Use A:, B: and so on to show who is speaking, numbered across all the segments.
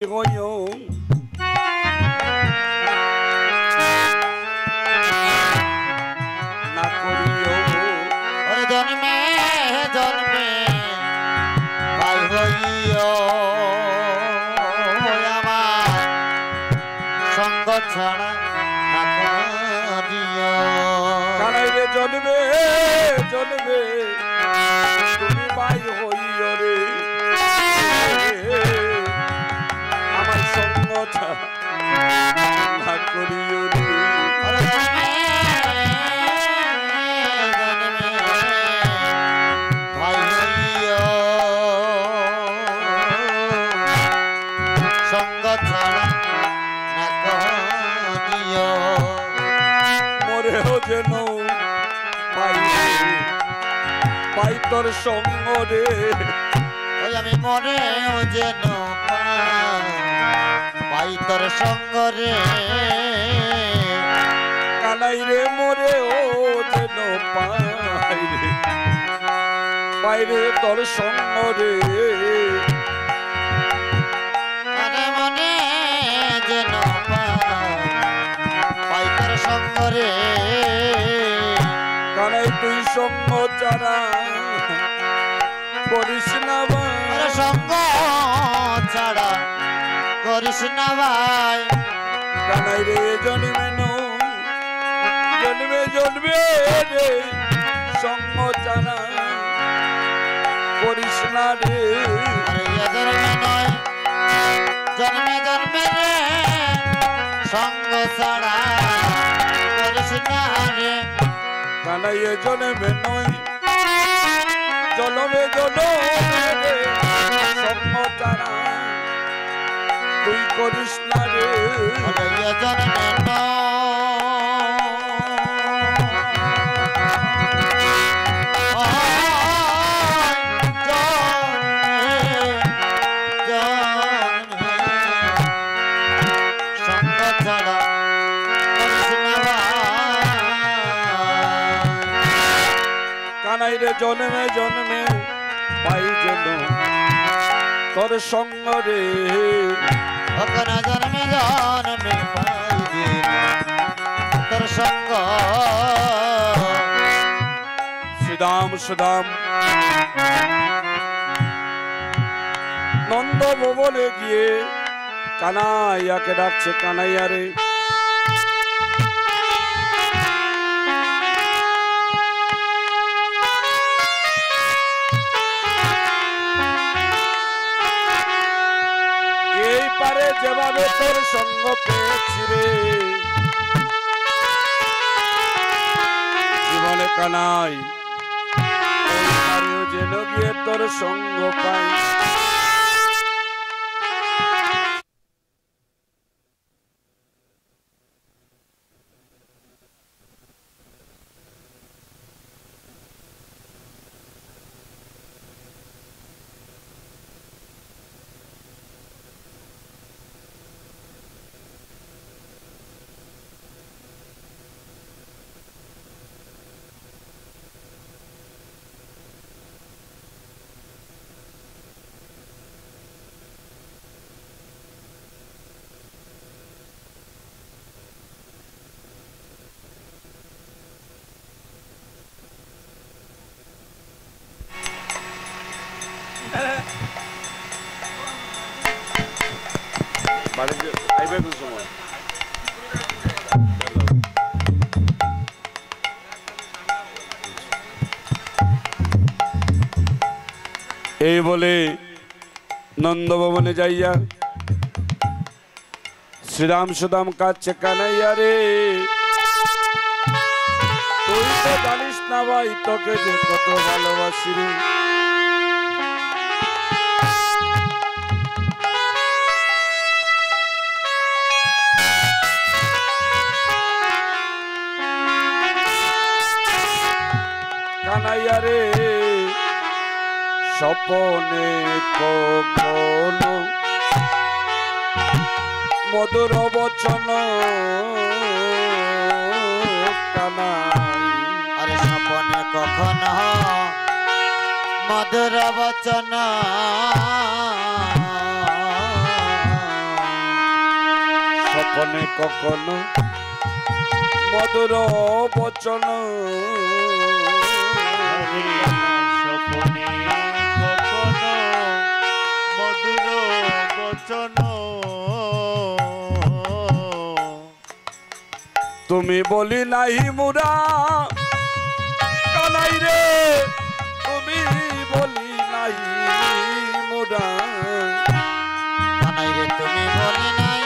A: করিও না করিও
B: ওরে জন্মে জন্মে ভাই হইও আমার সঙ্গ ছাড়া না করিও।
A: কানাই রে জন্মে জন্মে তুমি ভাই হইও রে আমার সঙ্গ ছাড়া না করিও রে।
B: ওরে জন্মে জন্মে ভাই হইও সঙ্গ ছাড়া না করিও।
A: মরেও যেন পাই পাই তোর সঙ্গ রে।
B: ওই আমি মরেও যেন পাই তোর সঙ্গ রে।
A: কানাই রে মরেও যেন পাই রে পাই রে তোর সঙ্গ রে।
B: আরে মনে যেন পাই তোর সঙ্গ রে।
A: কানাই তুই সঙ্গ ছাড়া করিস না ভাই।
B: আরে সঙ্গ ছাড়া করিস না ভাই।
A: কানাই রে জন্মে জন্মে জন্মে রে সঙ্গ ছাড়া করিস না রে।
B: আরে এ জন্মে নয় জন্মে জন্মে রে সঙ্গ ছাড়া করিস না রে।
A: কানাই এ জন্মে নয় জন্মে জন্মে রে সঙ্গ ছাড়া তুই করিস না রে।
B: আরে এ জন্মে
A: কানাই রে জন্মে জন্মে পাই যেন তোর সঙ্গ রে।
B: ওখানে জন্মে জন্মে পাই যে তোর সঙ্গ।
A: সুদাম সুদাম নন্দ ভবনে গিয়ে কানাইয়াকে ডাকছে কানাইয়া রে। এই পারে যেভাবে তোর সঙ্গ পেয়েছি রে জীবনে কানাই ওই পারেও যেন গিয়ে তোর সঙ্গ পাই। বাড়িতে আইবে কোন সময়? এই বলে নন্দ ভবনে যাইয়া শ্রীরাম সুদাম কাছে কানাইয়া রে। তুই তো জানিস না ভাই তোকে যে কত ভালোবাসি রে। কানাইয়া রে স্বপনে কখনো মধুর বচন কানাই।
B: আরে স্বপনে কখনো মধুর বচন
A: স্বপনে কখনো মধুর বচন
B: স্বপনে কখনো মধুর বচন
A: তুমি বলি নাই মুরা কানাই রে, তুমি বলি নাই মুরা
B: কানাই রে, তুমি বলি নাই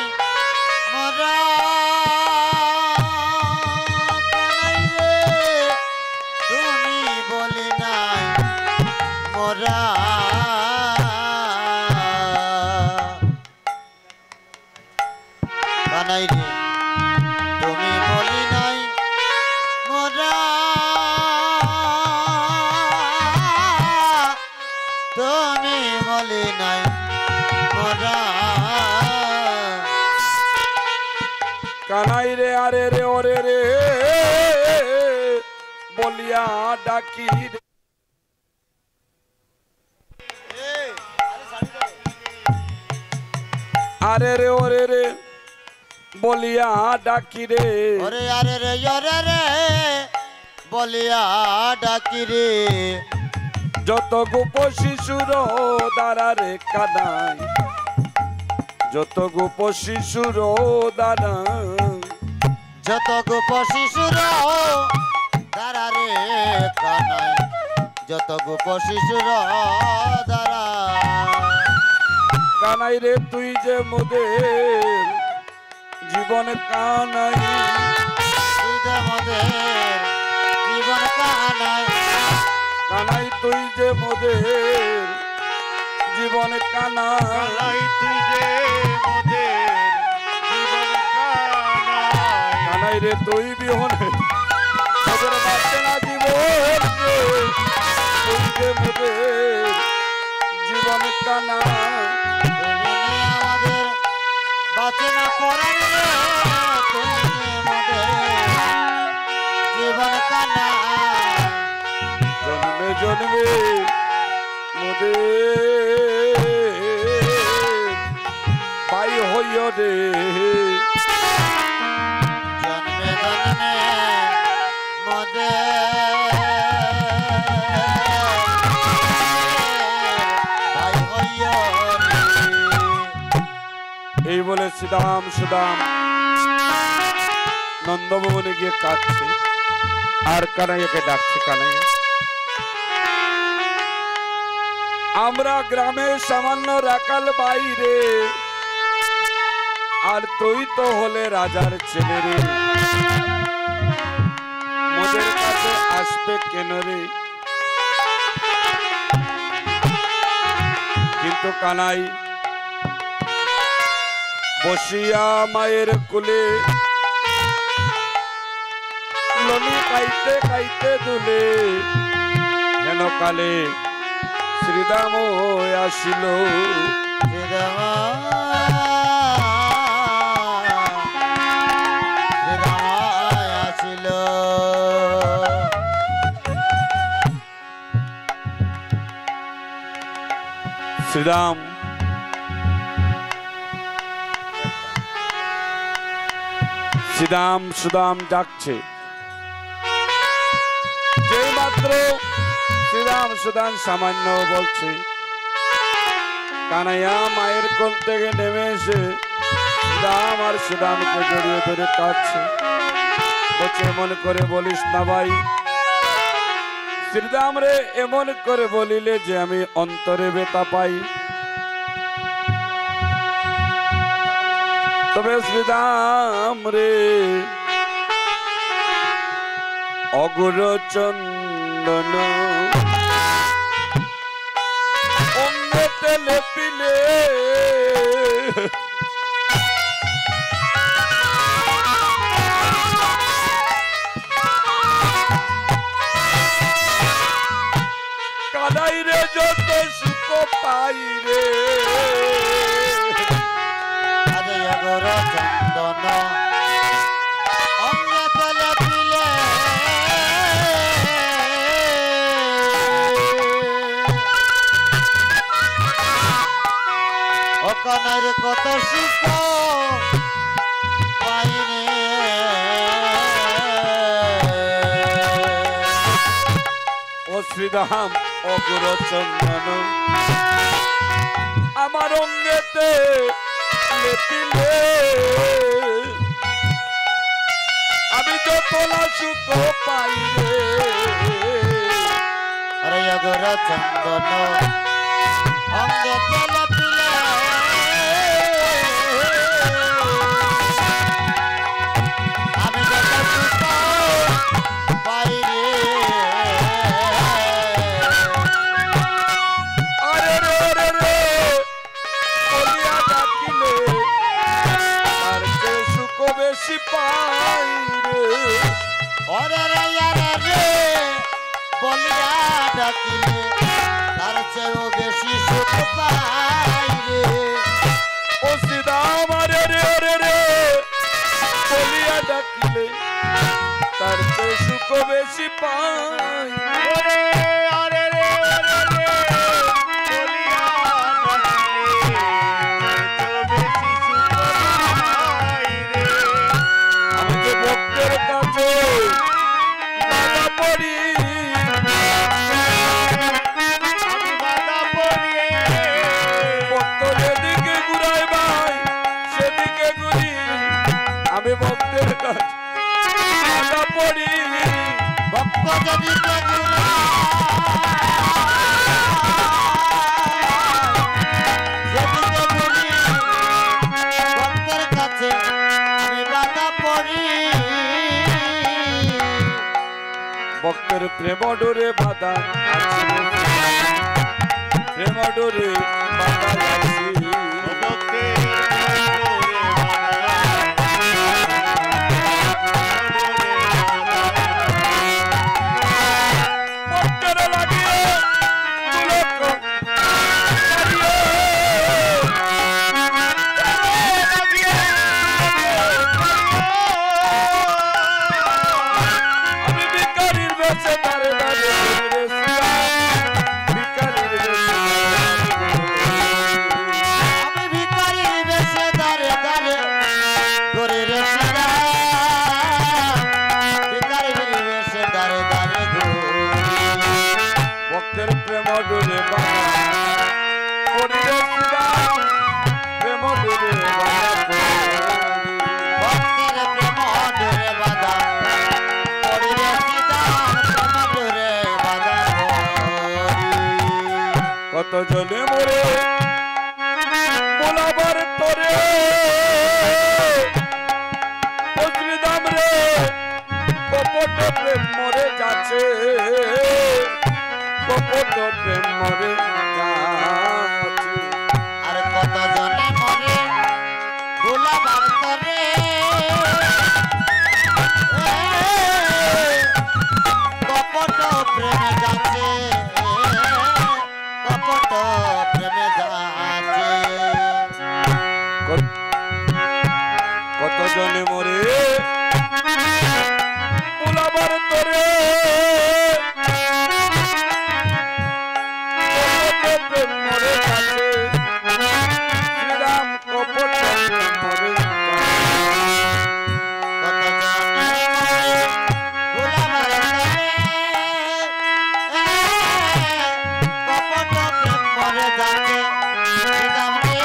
B: মোরা কানাই রে, তুমি বলি নাই মোরা কানাই রে, তুমি বলি নাই মোরা তুমি বলি নাই মোরা
A: কানাই রে আরে রে ওরে রে বলিয়া ডাকি রে। আরে রে ওরে রে বলিয়া ডাকি রে,
B: ওরে আরে রে ওরে রে বলিয়া ডাকি রে,
A: যত গোপ শিশুর দ্বারা রে কানাই, যত গোপ শিশুর দ্বারা,
B: যত গোপ শিশুর দ্বারা রে কানাই, যত গোপ শিশুর দ্বারা
A: কানাই রে তুই যে মোদের জীবন কানাই,
B: তুই যে মোদের জীবন কানাই,
A: কানাই তুই যে মোদের জীবন কানাই,
B: তুই যে মোদের জীবন কানাই,
A: কানাই রে তুই বিহনে মোদের বাঁচে না জীবন রে, তুই যে মোদের জীবন কানাই,
B: আমাদের বাঁচে না পরাণ রে, তুই যে মোদের জীবন কানাই,
A: জন্মে জন্মে মোদের পাই হইয় রে,
B: জন্মে জন্মে মোদের ভাই হইয় রে।
A: এই বলে শ্রীদাম সুদাম নন্দভবনে গিয়ে কাঁদছে আর কানাইয়াকে ডাকছে। কানাইয়া, আমরা গ্রামের সামান্য রাখাল বাইরে, আর তুই তো হলে রাজার ছেলে রে, মোদের কাছে আসবে কেন রে? কিন্তু কানাই বসিয়া মায়ের কুলে লনি খাইতে খাইতে দুলে, কেন কালে শ্রীদাম আসিল,
B: আসিল
A: শ্রীরাম শ্রীদাম সুদাম ডাকছে, যে মাত্র শ্রীরাম সুদাম সামান্য বলছে, কানাইয়া মায়ের কোল থেকে নেমে এসে শ্রীরাম আর সুদামকে জড়িয়ে ধরে কাঁদছে, বলছে এমন করে বলিস না ভাই, শ্রীরাম রে এমন করে বলিলে যে আমি অন্তরে ব্যথা পাই, তবে শ্রীরাম রে অগুর চন্দন অঙ্গতে লেপিলে, কানাই রে যত সুখ পাই রে,
B: অগর চন্দন অঙ্গে তলে পিলে, ও কানাইর কত সুখ
A: শ্রীধাম অগুর চন্দন আমার অঙ্গেতে লেপিলে আমি যত না সুখ পাই রে।
B: আরে অগর চন্দন অঙ্গে তেলে পিলে আমি যত সুখ পাই রে।
A: আরে রে রে রে বলিয়া ডাকিলে তার চেয়ে সুখ বেশি পাই রে।
B: ওরে রে আরে রে বলিয়া ডাকিলে তার চেয়েও বেশি সুখ পাই রে।
A: ও শ্রীরাম আরে রে রে রে বলিয়া ডাকিলে তার চেয়ে সুখ বেশি পাই। আমি যে ভক্তের কাছে বাধা পড়ি ভক্ত যেদিকে ঘুরাই ভাই সেদিকে ঘুরি আমি ভক্তের কাছে বাধা পড়ি।
B: ভক্ত যদি যেদিকে ঘুরি ভক্তের কাছে আমি বাধা পড়ি।
A: ভক্তের প্রেম ডোরে বাধা আছে প্রেম ডোরে বাধা আছে। ভক্তের লাগিয়ে তিলক আমি ভিখারির বেশে দাঁড়ে দাঁড়ে ঘুরে ভিখারির বেশে
B: আমি ভিখারির বেশে দাঁড়ে দাঁড়ে ঘুরে রে শ্রীরাম। ভিখারির বেশে দাঁড়ে দাঁড়ে ঘুরি।
A: ভক্তের প্রেম ডোরে বাধা পড়ি রে শ্রীরাম প্রেম ডোরে বাধা পড়ি।
B: ভক্তের প্রেম ডোরে বাঁধা পড়ি রে শ্রীরাম। প্রেম ডোরে বাঁধা পড়ি।
A: কত জনে মরে বলাবার তরে ও শ্রীরাম রে কপট প্রেম মরে যাচ্ছে কপট প্রেম মরে যাচ্ছে।
B: আর কত জনে মরে ভোলাবার তরে কপট প্রেমে যাচ্ছে কপট প্রেমে যাচ্ছে।
A: কত জনে মরে বলাবার তরে কপট প্রেম মরে যাচ্ছে শ্রীরাম কপট প্রেম মরে যাচ্ছে।
B: কত জনে মরে ভোলাবার তরে কপট প্রেম মরে যাচ্ছে। শ্রীরাম রে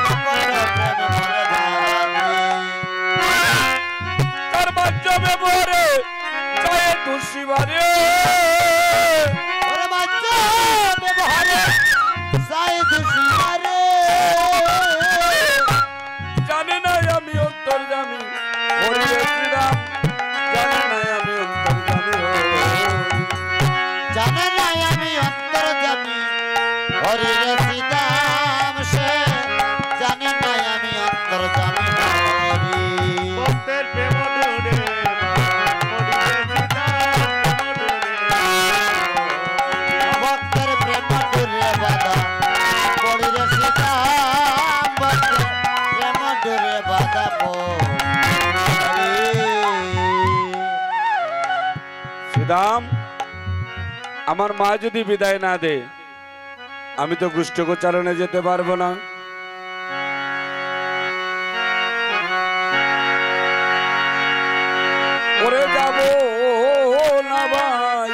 B: কপট প্রেম মরে যাচ্ছে।
A: তার মাধ্যমে মরে চায়ে তুলসী বারে
B: ওরে বাচ্চা ব্যবহারে সাই দুশিবারে।
A: জানে না আমি অন্তর্যামী হরি রে শ্রীরাম জানে না আমি অন্তর্যামী
B: জানে না আমি অন্তর্যামী হরি রে শ্রীরাম। সে জানে না আমি অন্তর্যামী হরি।
C: ভক্তের প্রেম ডোরে
B: ভক্তের প্রেম ডোরে বাঁধা পড়ি রে শ্রীরাম। ভক্তের প্রেম ডোরে বাঁধা পড়ি।
A: শ্রীরাম আমার মা যদি বিদায় না দে আমি তো গুষ্ঠগোচারণে যেতে পারবো না। ওরে যাব না ভাই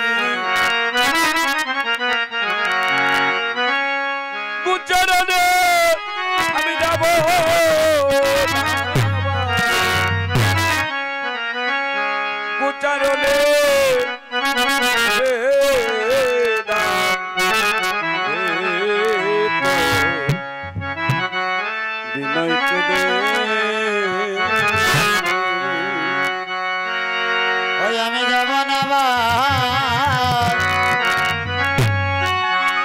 A: দে
B: ওই আমি যাব না ভাই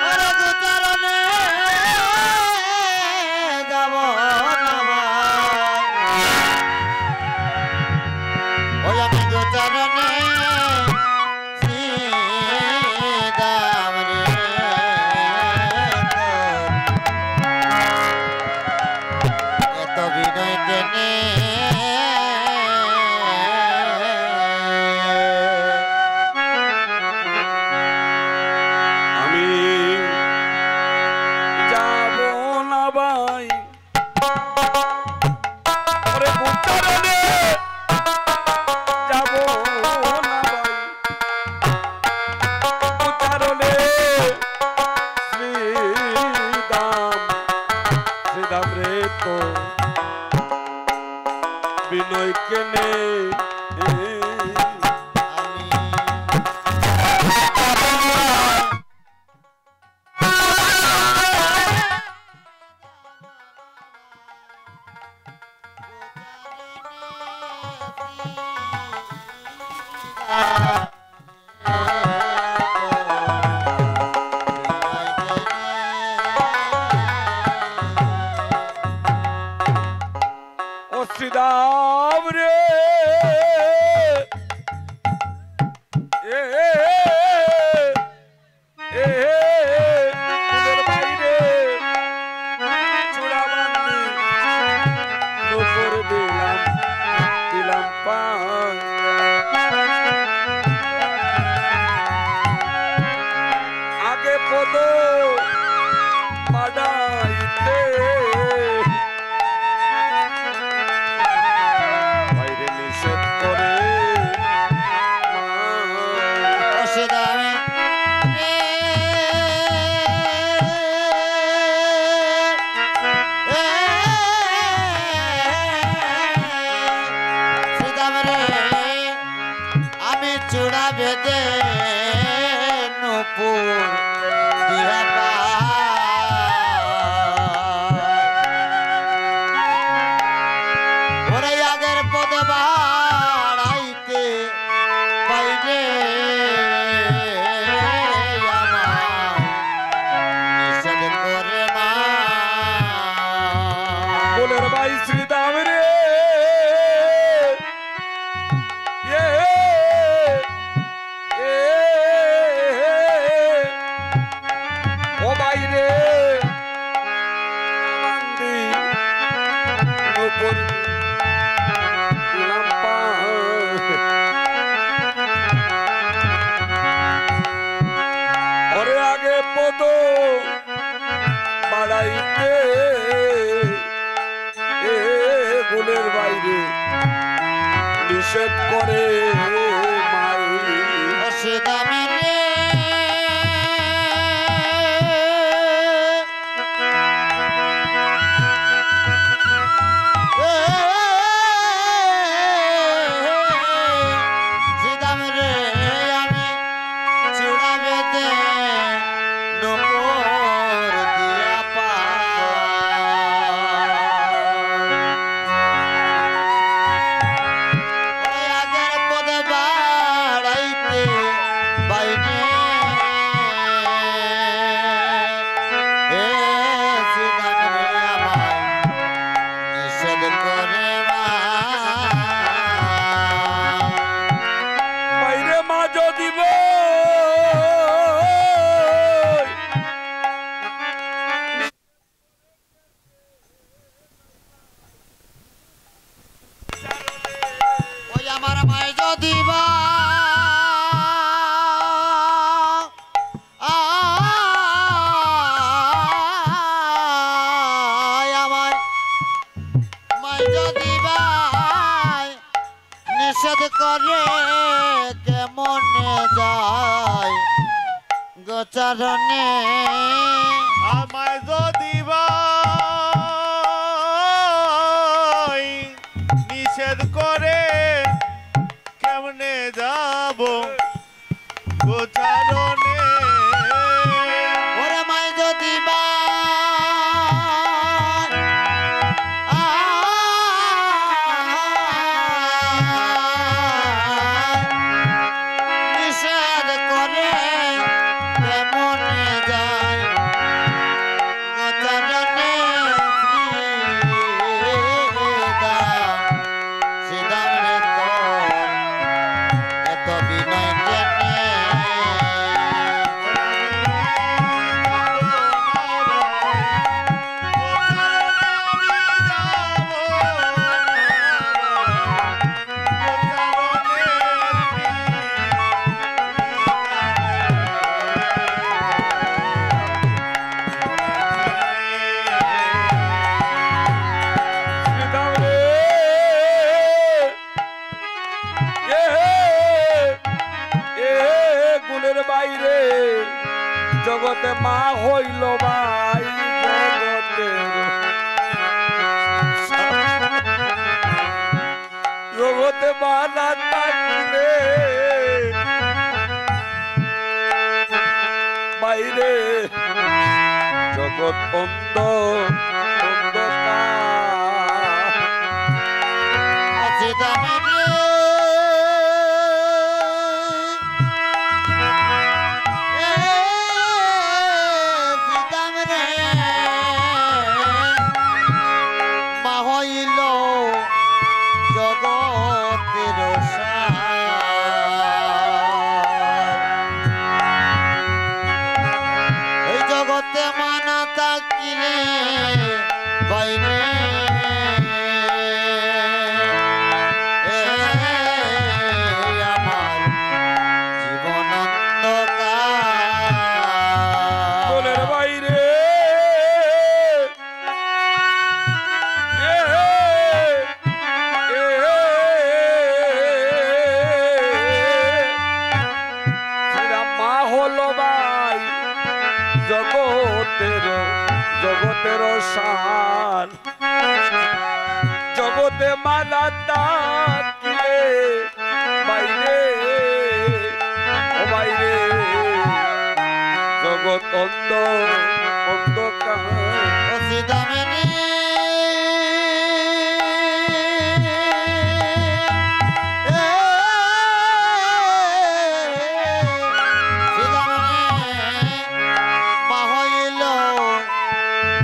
B: ওরে দুচরণে যাব না ভাই ওই আমি দুচরণে শ্রীদাম রে এত বিনয় কেনে
A: আমি যাব না ভাই ওরে উচ্চারণে যাব না ভাই উচ্চারণে শ্রীদাম রে তো বিনয় কেনে ও শ্রীদাম রে এ ফুলের বাইরে চূড়া বান্ধি নূপুর দিলাম পান আগে পদ বাড়াইতে বাইরে নিষেধ করে
B: অসিদামে শ্রীদাম রে আমি চূড়া বেঁধে নূপুর দিয়া ওরে আগের পদ বাড়াইতে বাইরে নিষেধ করে মা
A: ফুলের ভাই শ্রীদাম রে এ ও বাইরে বান্ধি নূপুর দিলাম পান ওরে আগে পদ বাড়াইতে ফুলের বাইরে নিষেধ করে মাই
B: অসিদামে রে শ্রীদাম রে আমি চূড়া বেঁধে নূপুর দিয়া ওরে আগের পদ বাড়াইতে বাইরে শ্রীদাম রে আমায় নিষেধ করে মা
A: বাইরে মা যদি
B: ওই আমার মায় যদি বা আমার মায় যদি বা নিষেধ করে কেমনে যায় গোচারণে
C: আমায় যদি নিষেধ করে কেমনে যাব গোচারণে
B: ওরে মায় যদি বা
A: বাধা থাকলে বাইরে জগৎ অন্ধকার।
B: মা হইল জগতের এই জগতে মানা থাকিলে বাইরে আমার জীবন
A: গোলের বাইরে মা হলো ভাই জগতের শান। জগতে মালা থাকিলে বাইরে ও বাইরে জগৎ অন্ধকার।
B: সিদামেনি মা হইল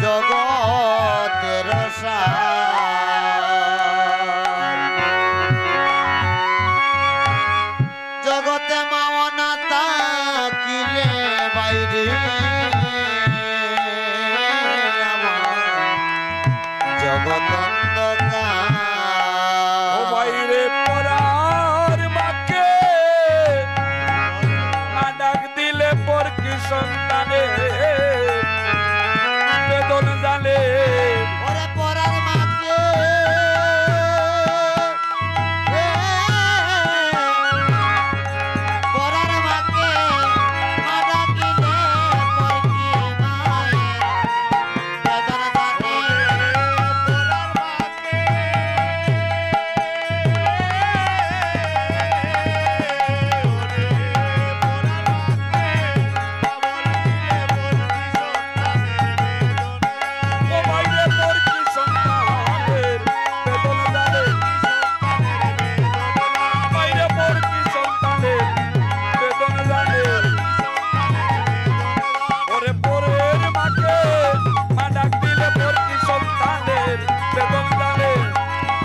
B: জগতের জগতে মাওনা তাকিলে বাইরে জগৎ
A: ও বাইরে পরার মাকে ডাক দিলে পর কি সন্তানে বেদন জানে।
B: ওরে পরার মাকে পরার মাকে মা ডাকিলে পর কি মায়ের বেদন জানে।
A: ও বাইরে পর কি সন্তানের বেদন জানে। বাইরে পর কি সন্তানের বেদন জানে। ওরে পরের মাকে মা ডাক দিলে পর কি সন্তানের বেদন জানে।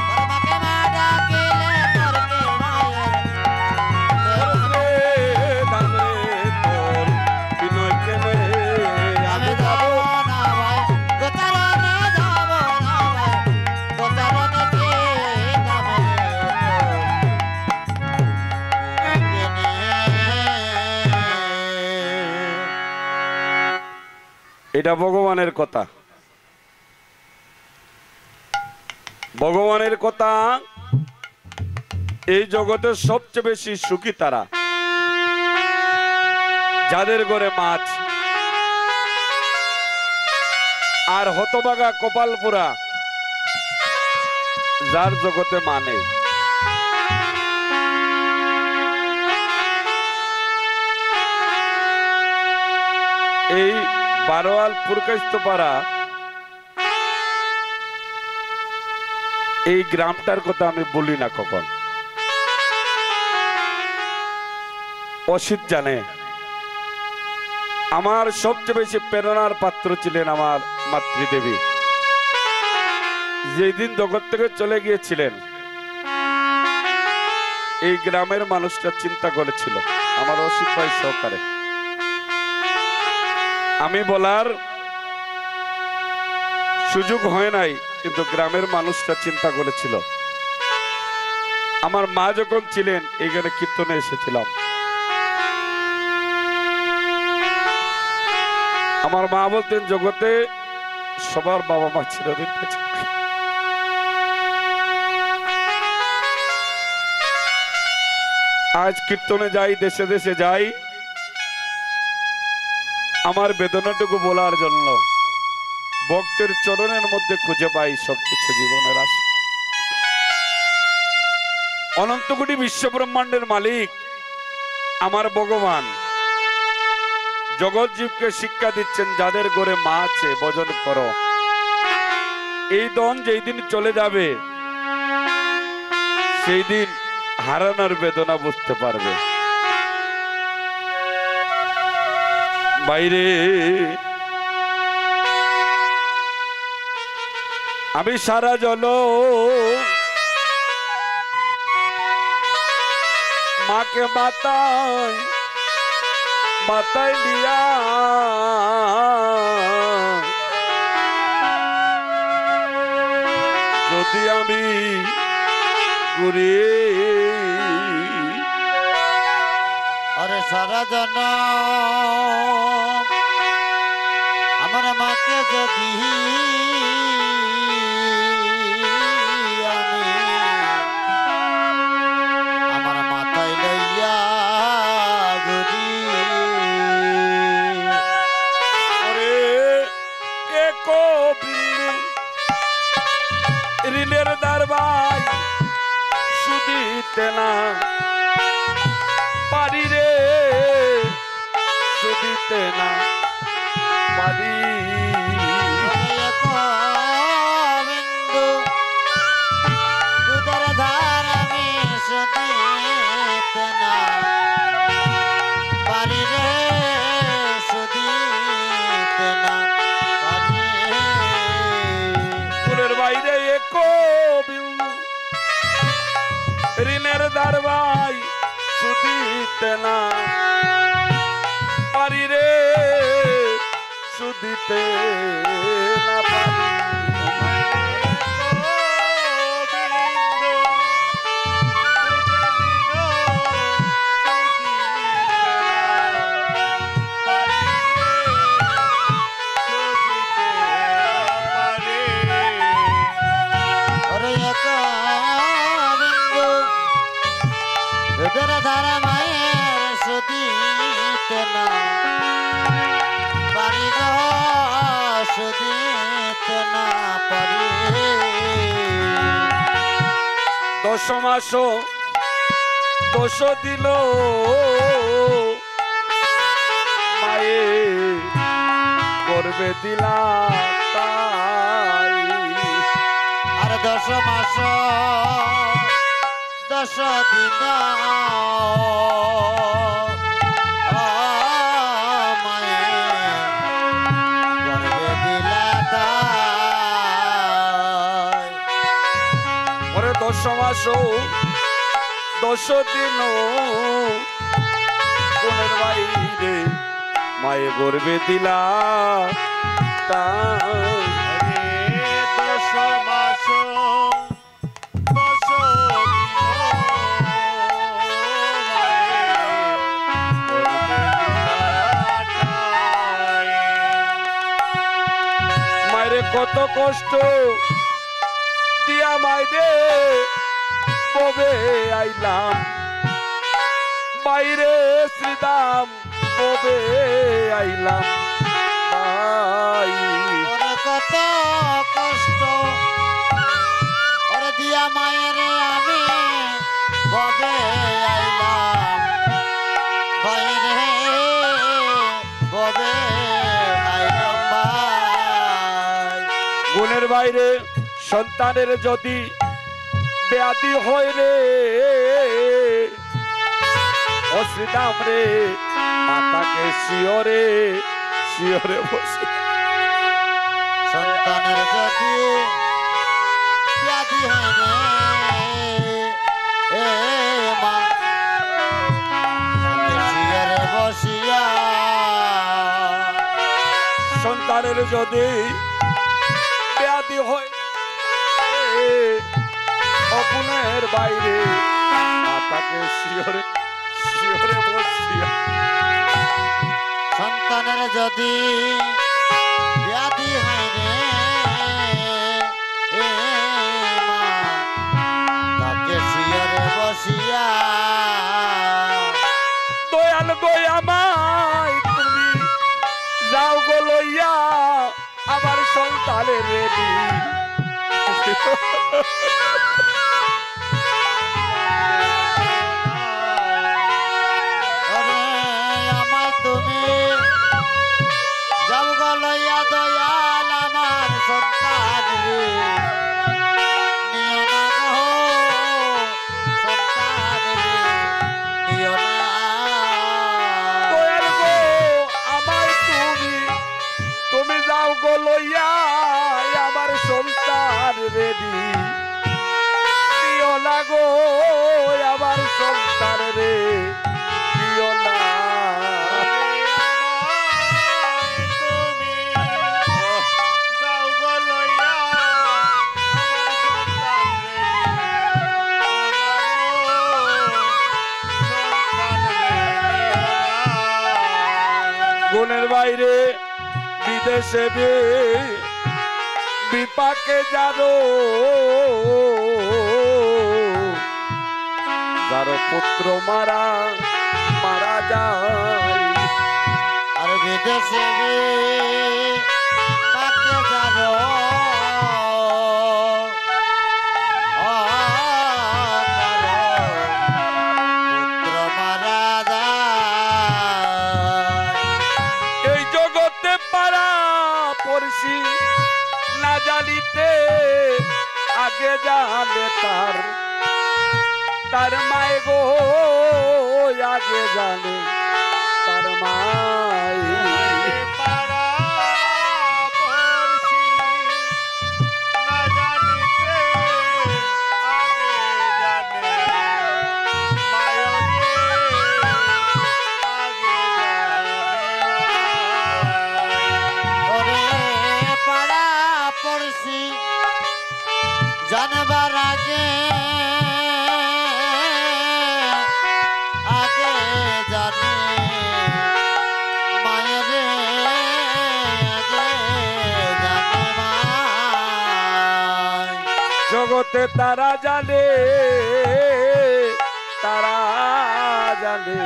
B: পরার মাকে মা ডাকিলে পর কি মায়ের আমি যাব না ভাই গোতারণে যাব না ভাই গোতারণে কে যাবে
A: এটা ভগবানের কথা। ভগবানের কথা। এই জগতের সবচেয়ে বেশি সুখী তারা যাদের ঘরে মাছ, আর হতভাগা কপাল পোড়া যার জগতে মানে। এই বারোয়াল পুরকাইস্তপাড়া এই গ্রামটার কথা আমি বলি না কখন। অসিত জানে আমার সবচেয়ে বেশি প্রেরণার পাত্র ছিলেন আমার মাতৃদেবী। যেদিন জগৎ থেকে চলে গিয়েছিলেন এই গ্রামের মানুষটা চিন্তা করেছিল আমার অসিত ভাই সহকারে। আমি বলার সুযোগ হয় নাই, কিন্তু গ্রামের মানুষটা চিন্তা করেছিল। আমার মা যখন ছিলেন এইখানে কীর্তনে এসেছিলাম। আমার মা বলতেন জগতে সবার বাবা মা চিরদিন বেঁচে থাকে। আজ কীর্তনে যাই, দেশে দেশে যাই, আমার বেদনাটুকু বলার জন্য ভক্তের চরণের মধ্যে খুঁজে পাই সবকিছু জীবনের আশা। অনন্ত কোটি বিশ্ব ব্রহ্মাণ্ডের মালিক আমার ভগবান জগৎ জীবকে শিক্ষা দিচ্ছেন, যাদের ঘরে মা আছে ভজন করো। এই ধন যেই দিন চলে যাবে সেই দিন হারানোর বেদনা বুঝতে পারবে। বাইরে আমি সারা জল মাকে মাতায় মাতায় দিয়া যদি আমি ঘুরে
B: আরে সারা জন আমার মাকে যদি আমি আমার মাথায় লইয়া ঘুরি
A: ওরে একো বিন্দু ঋণের দরবাই সুদিতে না পারি রে, সুদিতে না পারি।
B: বিন্দু দুধের ধার আমি সুদিতে না পারি রে, সুদিতে না পারি।
A: ফুলের বাইরে একো বিন্দু ঋণের দরবাই সুদিতে না পারি রে, সুদিতে না পারি।
B: ওরে এক বিন্দু দুধের ধারা মায়ের সুদিতে না পারি গো, সুদিতে না পারি।
A: দশ মাস দোষ দিল মায়ে করবে দিলা তাই।
B: আর 10 মাস 10 দিন মায়ে গর্ভে দিলা দায়।
A: ওরে 10 মাস 10 দিন কোনের বাইরে মায়ে গর্বে দিলা তাই। মায়ের কত কষ্ট দিয়া মাইরে ববে আইলাম, বাইরে শ্রীদাম ববে আইলাম ভাই।
B: ওরে কত কষ্ট ওরে দিয়া মায়ের আমি ববে আইলাম, বাইরে ববে আইলাম ভাই।
A: গুণের বাইরে সন্তানের যদি ব্যাধি হয় রে অশ্রীদাম রে, মাতাকে শিওরে শিওরে বসে।
B: সন্তানের যদি ব্যাধি হয় রে এ মা, শিয়রে বসিয়া।
A: সন্তানের যদি ব্যাধি হয় অগুণের বাইরে, মাতাকে শিওরে শিওরে বসিয়া।
B: সন্তানের যদি ব্যাধি হয় রে এ মা, তাকে শিয়রে বসিয়া।
A: দয়াল গই আমায় তুমি যাও গো লইয়া আমার সন্তানের রেডি। বাইরে বিদেশে বিপাকে যারো যার পুত্র মারা মারা যায়
B: আর বিদেশে পাকে যারো পুত্র মারা যায়।
A: এই জগতে পারা পড়শি না জানিতে আগে জানে তার মায় গো আগে জানে তার মায়
C: পাড়া পড়শি না জানিতে আগে জানে মায়রে আগে জানে।
B: ওরে পাড়া পড়শি জানবার আগে আগে জানে মায়েরে আগে জানে মায়।
A: জগতে তারা জানে তারা জানে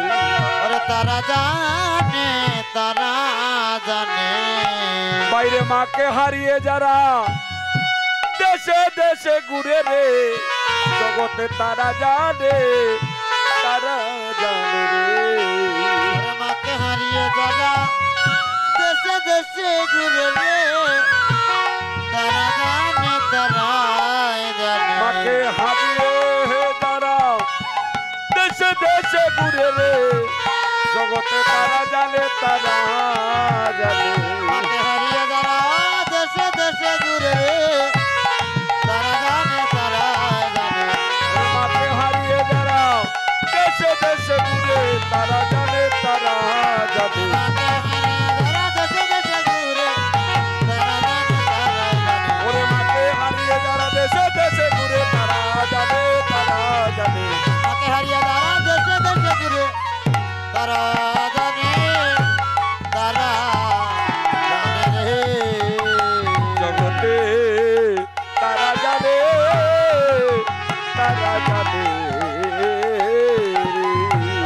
B: ওরে তারা জানে তারা জানে
A: বাইরে মাকে হারিয়ে যারা দেশে দেশে ঘুরে রে জগতে তারা জানে তারা জানে রে
B: ওরে মাকে হারিয়ে যারা দেশে দেশে ঘুরে রে তারা জানে তারাই জানে
A: মাকে হারিয়ে যারা দেশে দেশে ঘুরে রে জগতে তারা জানে তারা জানে
B: মাকে হারিয়ে যারা দেশে দেশে ঘুরে রে তারা জানে তারাই জানে
A: মাকে হারিয়ে যারা দেশে দেশে ঘুরে তারা জানে তারা জানে
B: মাকে হারিয়ে যারা দেশে দেশে ঘুরে তারা জানে তারাই জানে
A: ওরে মাকে হারিয়ে যারা দেশে দেশে ঘুরে তারা জানে তারা জানে
B: মাকে হারিয়ে যারা দেশে দেশে ঘুরে তারা জানে তারা জানে রে
A: জগতে তারা জানে তারা জানে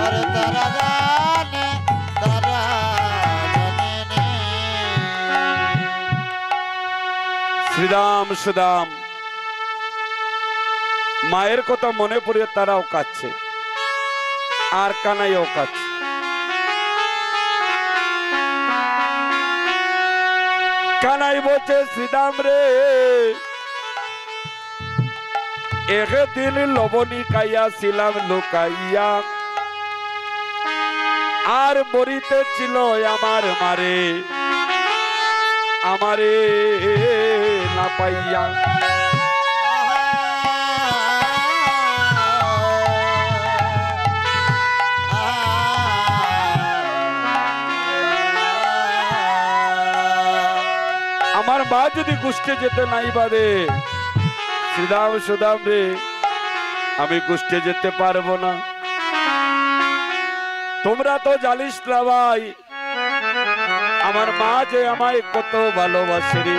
B: আরে তারা জানে তারা জানে নে
A: শ্রীরাম সুদাম মায়ের কথা মনে পড়ে তারাও কাঁদছে আর কানাইও কাঁদছে কানাই বলছে শ্রীরাম রে একদিন লবণী খাইয়া ছিলাম লুকাইয়া আর মরিতে ছিল আমার মারে আমারে না পাইয়া আমার মা যদি গোষ্ঠে যেতে নাই পারে শ্রীরাম সুদাম রে আমি গোষ্ঠে যেতে পারবো না তোমরা তো জানিস না ভাই আমার মা যে আমায় কত ভালোবাসে রে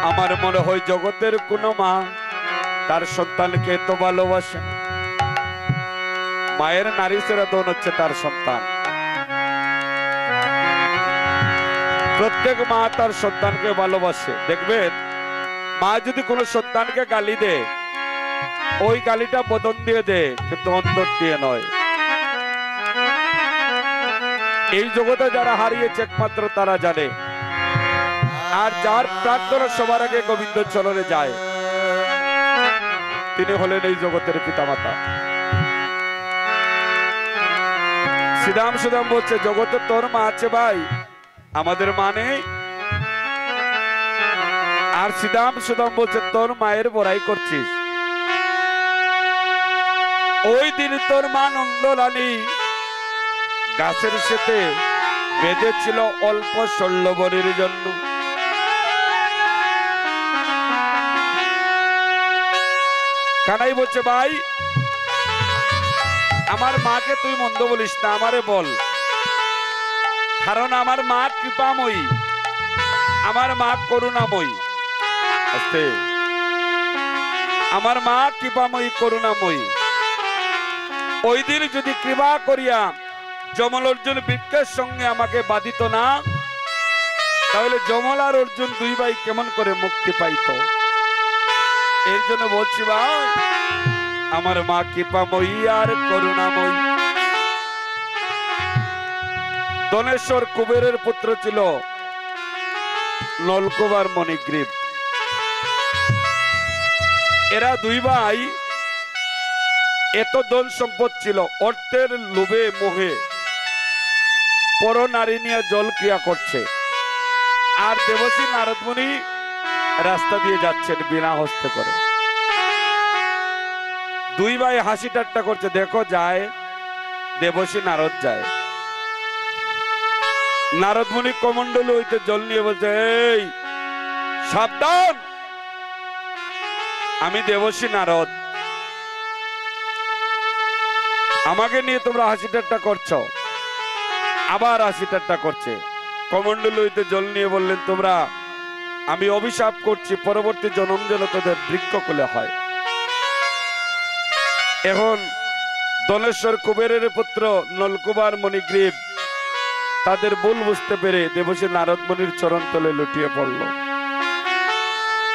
A: আমার মনে হয় জগতের কোনো মা তার সন্তানকে এত ভালোবাসে না। মায়ের নারী সেরাদন হচ্ছে তার সন্তান প্রত্যেক মা তার সন্তানকে ভালোবাসে দেখবেন মা যদি কোনো সন্তানকে গালি দেয় ওই গালিটা বদন দিয়ে দেয় কিন্তু অন্তর দিয়ে নয় এই জগতে যারা হারিয়েছে একমাত্র তারা জানে আর যার প্রার্থনা সবার আগে গোবিন্দ চরণে যায় তিনি হলেন এই জগতের পিতামাতা শ্রীরাম সুদাম বলছে জগতে তোর মা আছে ভাই আমাদের মা নেই আর শ্রীরাম সুদাম বলছে তোর মায়ের বড়াই করছিস ওই দিন তোর মা নন্দলানী গাছের সাথে বেঁধেছিল অল্প শল্যবরের জন্য কানাই বলছে ভাই আমার মাকে তুই মন্দ বলিস না আমারে বল কারণ আমার মা কৃপাময়ী, আমার মা করুণাময়ী। আস্তে, আমার মা কৃপাময়ী করুণাময়ী। ওই দিন যদি কৃপা করিয়া যমল অর্জুন বৃক্ষের সঙ্গে আমাকে বাধিত না, তাহলে যমল আর অর্জুন দুই ভাই কেমন করে মুক্তি পাইত? এর জন্য বলছি ভাই, আমার মা কৃপাময়ী আর করুণাময়ী। দনেশ্বর কুবেরের পুত্র ছিল নলকুবার মণিগ্রীব। এরা দুই ভাই এত ধন সম্পদ ছিল, অর্থের লোভে মোহে পর নারী নিয়ে জল ক্রিয়া করছে, আর দেবশ্রী নারদ মুনি রাস্তা দিয়ে যাচ্ছেন বিনা হস্তে করে। দুই ভাই হাসি ঠাট্টা করছে, দেখো যায় দেবশ্রী নারদ যায়। নারদ মুনি কমণ্ডল হইতে জল নিয়ে বলছে, এই সাবধান, আমি দেবশ্রী নারদ, আমাকে নিয়ে তোমরা হাসি ঠাট্টা করছো। আবার হাসি ঠাট্টা করছে। কমণ্ডল হইতে জল নিয়ে বললেন, তোমরা, আমি অভিশাপ করছি পরবর্তী জন্ম যেন তোদের বৃক্ষকুলে হয়। এখন দনেশ্বর কুবেরের পুত্র নলকুবার মণিগ্রীব তাদের ভুল বুঝতে পেরে দেবশ্রী নারদ মুনির চরণ তলে লুটিয়ে পড়ল,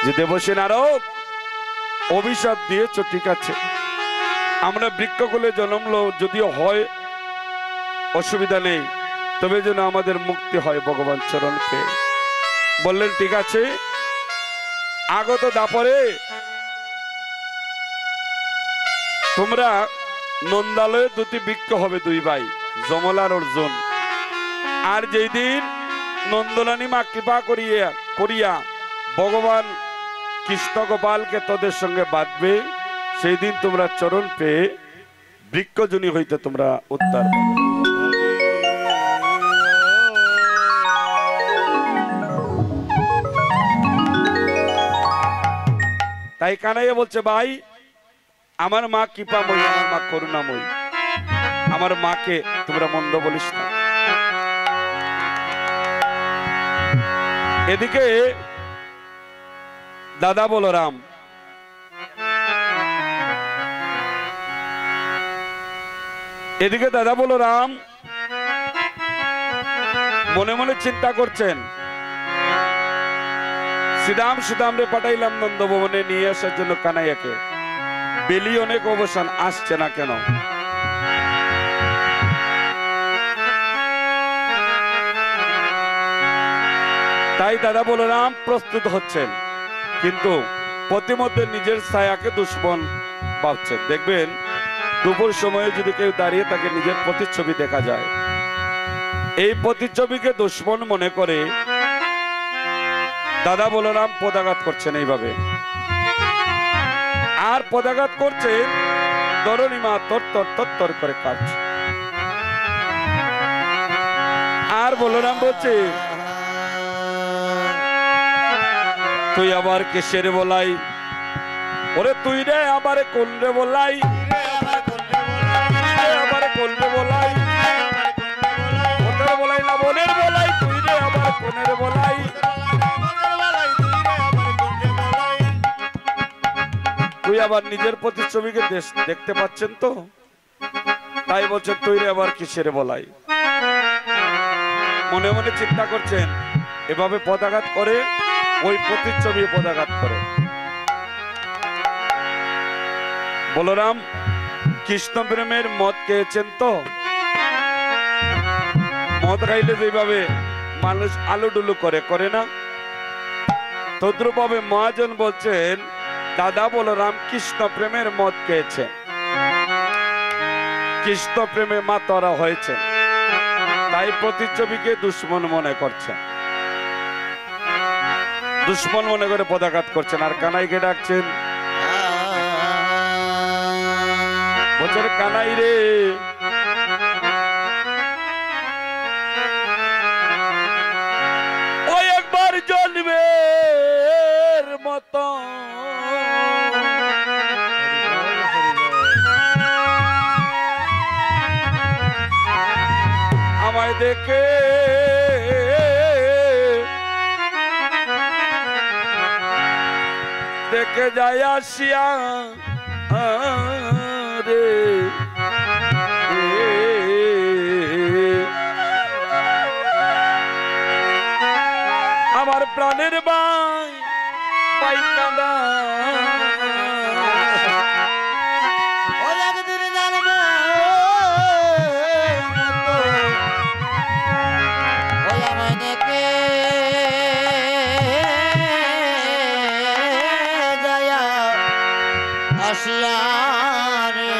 A: যে দেবশ্রী নারদ, অভিশাপ দিয়েছ ঠিক আছে, আমরা বৃক্ষকুলে জন্মলো যদিও হয় অসুবিধা নেই, তবে যেন আমাদের মুক্তি হয় ভগবান চরণ পেয়ে। বললেন ঠিক আছে, আগত দাপরে তোমরা নন্দালয়ে দুটি বৃক্ষ হবে, দুই ভাই যমল আর অর্জুন। আর যেই দিন নন্দলানী মা কৃপা করিয়া ভগবান কৃষ্ণ গোপালকে তোদের সঙ্গে বাঁধবে, সেই দিন তোমরা চরণ পেয়ে বৃক্ষজনী হইতে তোমরা উদ্ধার পাবে। তাই কানাইয়া বলছে, ভাই আমার মা কৃপাময়ী, আমার মা করুণাময়ী, আমার মাকে তোমরা মন্দ বলিস না। এদিকে দাদা বলরাম মনে মনে চিন্তা করছেন, সুদাম রে পাঠাইলাম নন্দভবনে নিয়ে আসার জন্য কানাইয়াকে, বেলি অনেক অবসান, আসছে না কেন? তাই দাদা বলরাম প্রস্তুত হচ্ছেন, কিন্তু প্রতিমধ্যে নিজের ছায়াকে দুশ্মন ভাবছেন। দেখবেন দুপুর সময়ে যদি কেউ দাঁড়িয়ে তাকে নিজের প্রতিচ্ছবি দেখা যায়, এই প্রতিচ্ছবিকে দুশ্মন মনে করে দাদা বলরাম পদাঘাত করছেন এইভাবে। আর পদাঘাত করছে, ধরণীমা তর করে কাঁপছে। আর বলরাম বলছে, তুই আবার কিসের বলাই, ওরে তুই রে আবার কোন রে বলাই, আবার কোন রে বলাই, ওদের বলাই না বোনের বলাই, তুই রে আবার কোনের বলাই। তুই আবার নিজের প্রতিচ্ছবিকে দেখতে পাচ্ছেন তো, তাই বলছেন তুই রে আবার কিসের বলাই। মনে মনে চিন্তা করছেন, এভাবে পদাঘাত করে ওই প্রতিচ্ছবি পদাঘাত করে। বলরাম কৃষ্ণ প্রেমের মদ খেয়েছেন তো, মদ খাইলে যেভাবে মানুষ আলুডুলু করে না, তদ্রুপ ভাবে মহাজন বলছেন দাদা বলরাম কৃষ্ণ প্রেমের মদ খেয়েছে, কৃষ্ণ প্রেমে মাতরা হয়েছে, তাই প্রতিচ্ছবিকে দুশ্মন মনে করছেন, দুশ্মন মনে করে পদাঘাত করছেন। আর কানাইকে ডাকছেন, বলছেন কানাই রে, ওই একবার জন্মের মতো আমায় দেখে দেখে যায় আসিয়া রে আমার প্রাণের ভাই ভাই কাঁদা
B: ওই একদিন জানবে মতো ওই আমায় দেখে যায়া আসিয়া রে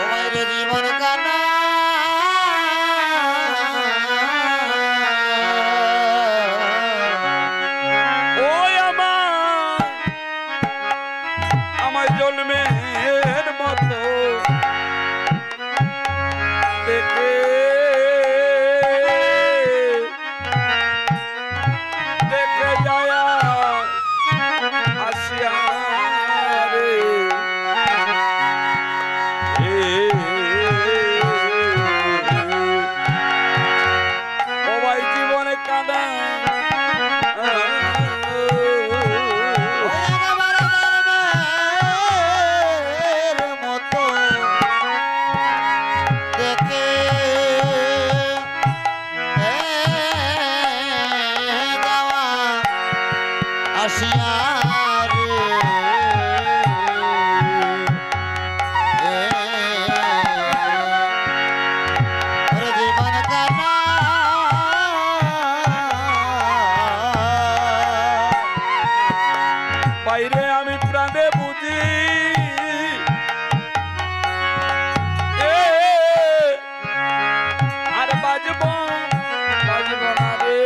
B: ওই রে জীবন কানা
A: ওই আমার জন্মের মতো দেখে দেখে যায় আসিয়া রে ও ভাই জীবনে কাঁদা বাইরে আমি প্রাণে বুঝি আর বাজব বাজব না রে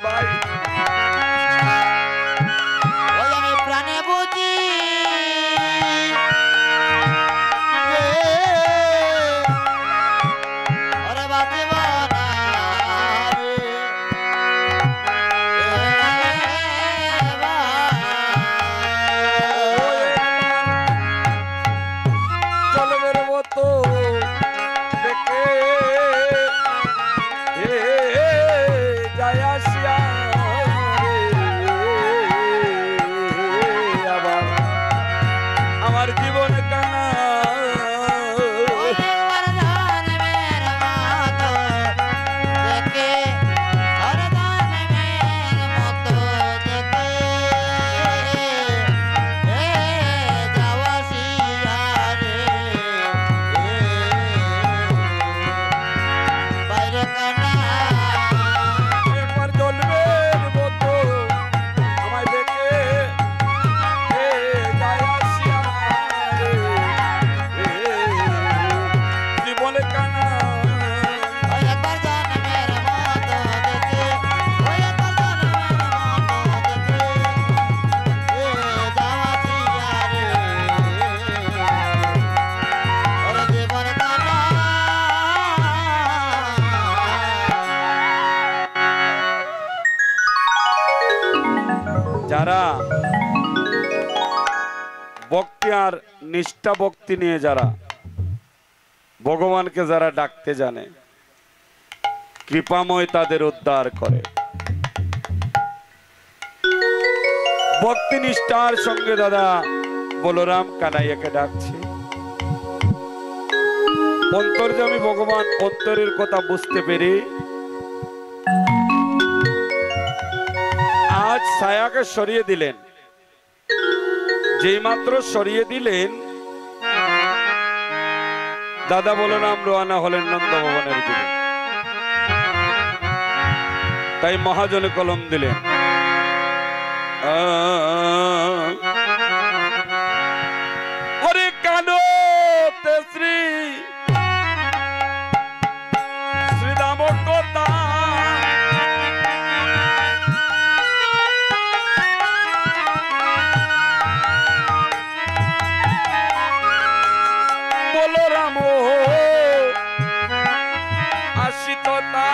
A: ভাই
B: ওই আমি প্রাণে বুঝি ওরে বাজব না
A: চলবের মতো দেখে যায় আসিয়া আবার আমার জীবন কানা একবার জন্মের মতো আমায় দেখে যায় আসিয়া জীবনে কানা যারা ভক্তি আর নিষ্ঠা ভক্তি নিয়ে যারা ভগবানকে যারা ডাকতে জানে কৃপাময় তাদের উদ্ধার করে ভক্তি নিষ্ঠার সঙ্গে দাদা বলরাম কানাইয়াকে ডাকছে অন্তর্যামী ভগবান অন্তরের কথা বুঝতে পেরে আজ ছায়াকে সরিয়ে দিলেন যেই মাত্র সরিয়ে দিলেন দাদা বলরাম রওনা হলেন নন্দ ভবনের দিকে তাই মহাজনে কলম দিলেন ওরে কানো শ্রী শ্রীরাম কথা বলরাম আসিত তা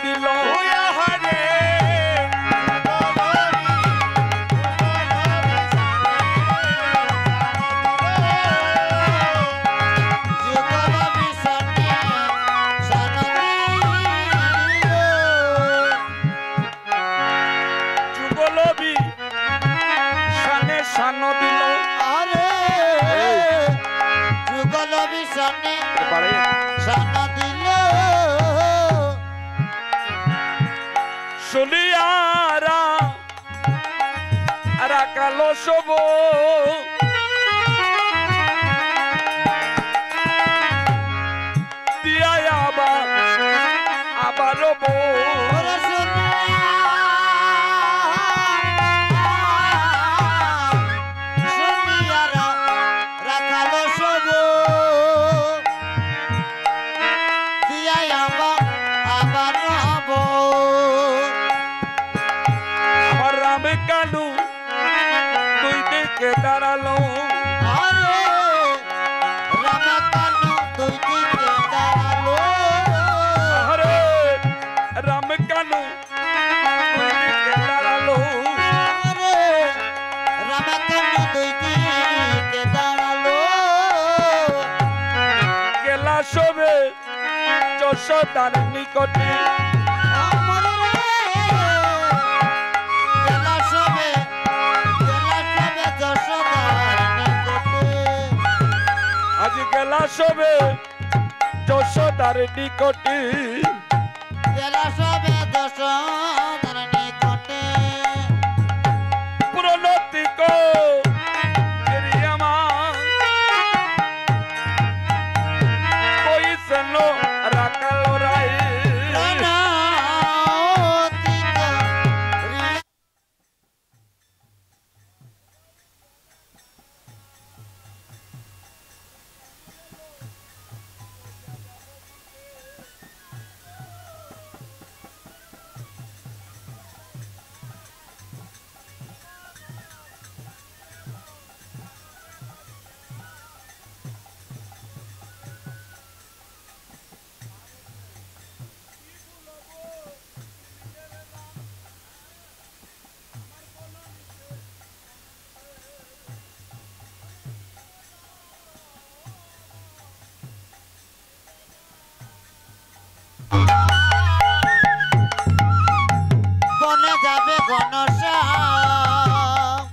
A: দিল
C: হরে
B: যুগল বিষণে শান দিল।
A: যুগলবি শানে শান দিল
B: আরে যুগল বিষণে
A: এবারে
B: শান দিল।
A: শুনিয়ারা রাখালো সব দিয়া আবার
B: ওরে শুনিয়ারা রাখালো সব দিয়াই আবার হব।
A: আমার রামে কালু দুই দিকে দাঁড়ালো
B: আরে রামকানু দুই দিকে দাঁড়ালো।
A: আরে রাম কালু দুই দিকে দাঁড়ালো
B: আরে রামকানু দুই দিকে দাঁড়ালো।
A: গেলা সবে যশোদার নিকটে
B: আমার রে গেলা সবে যশোদার নিকটে।
A: আজ গেলা সবে যশোদার নিকটে
B: গেলা সবে যশোদার নিকটে।
A: প্রণতি কো কইসন রাখালো রাই
B: প্রণতিত রি বনে যাবে ঘনশ্যাম।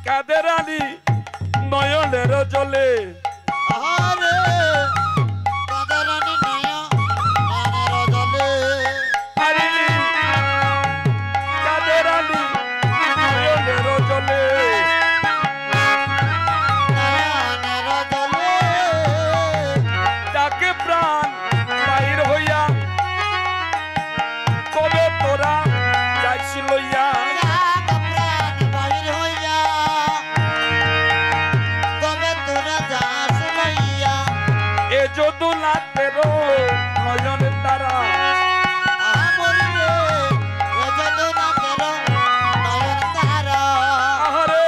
A: কাদের আলী নয়নের জলে
B: আরে কাদারানি নয়নের জলে।
A: আরে কাদের আলী নয়নের জলে
B: নয়নের জলে।
A: তাকে প্রাণ বাহির হইয়া কবে তোরা যাইছি লইয়া
B: রাগ প্রাণ বাহির হইয়া তবে তোরা যাস লইয়া।
A: এ যদু লাতেরো নয়ন তারা
B: আমার রে এ যদুনা তেরো নয়ন তারা।
A: আহারে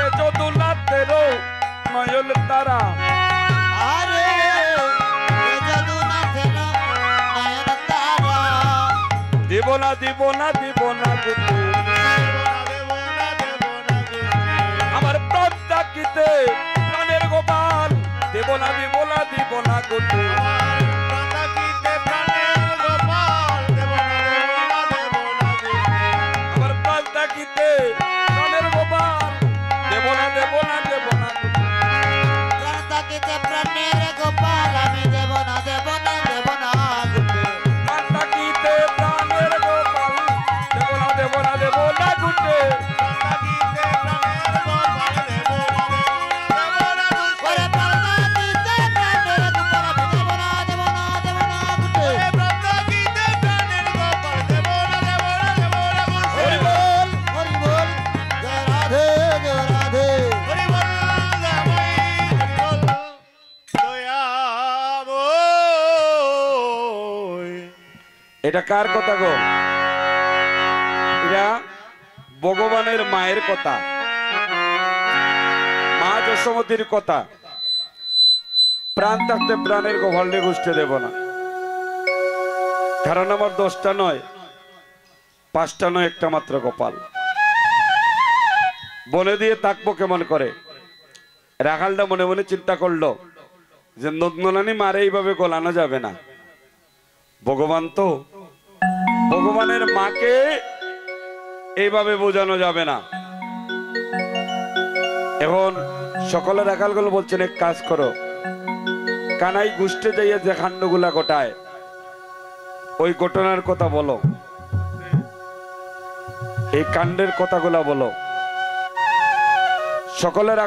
A: এ যদু লাতেরো নয়ন তারা
B: আরে এ যদুনা তেরো নয়ন তারা।
A: দিব না দিব না দিব না গুতে আমার প্রাণ ডাকিতে প্রাণের গোপাল দেব না দিব না দিব না গুতে আমার প্রাণ ডাকিতে প্রাণের গোপাল দেব না দেব না দেব না গুতে
B: প্রাণ থাকিতে প্রাণের গোপাল আমি দেব না দেব না দেব না গুটে।
A: প্রাণ ডাকিতে প্রাণের গোপাল দেব না দেব না দেব না গুতে
B: ওরে প্রাণ থাকিতে প্রাণের গোপাল আমি দেব না দেব না দেব না গুটে।
A: হরি বল
B: হরি বল জয় রাধে জয় রাধে।
A: এটা কার কথা গো? এটা ভগবানের মায়ের কথা, মা যশোমতীর কথা। প্রাণ থাকতে প্রাণের গোপালকে গুষ্টে দেব না। কারণ আমার 10টা নয় 5টা নয়, একটা মাত্র কপাল। বনে দিয়ে থাকবো কেমন করে? রাখালটা মনে মনে চিন্তা করলো যে নন্দনানি মারে এইভাবে গলানো যাবে না। ভগবান তো, ভগবানের মাকে এইভাবে বোঝানো যাবে না। এখন সকলে রাখালগুলো বলছেন এক কাজ করো, কানাই গুষ্টে যাইয়া যে কাণ্ডগুলা ঘটায় ওই ঘটনার কথা বলো, এই কাণ্ডের কথাগুলা বলো। সকলের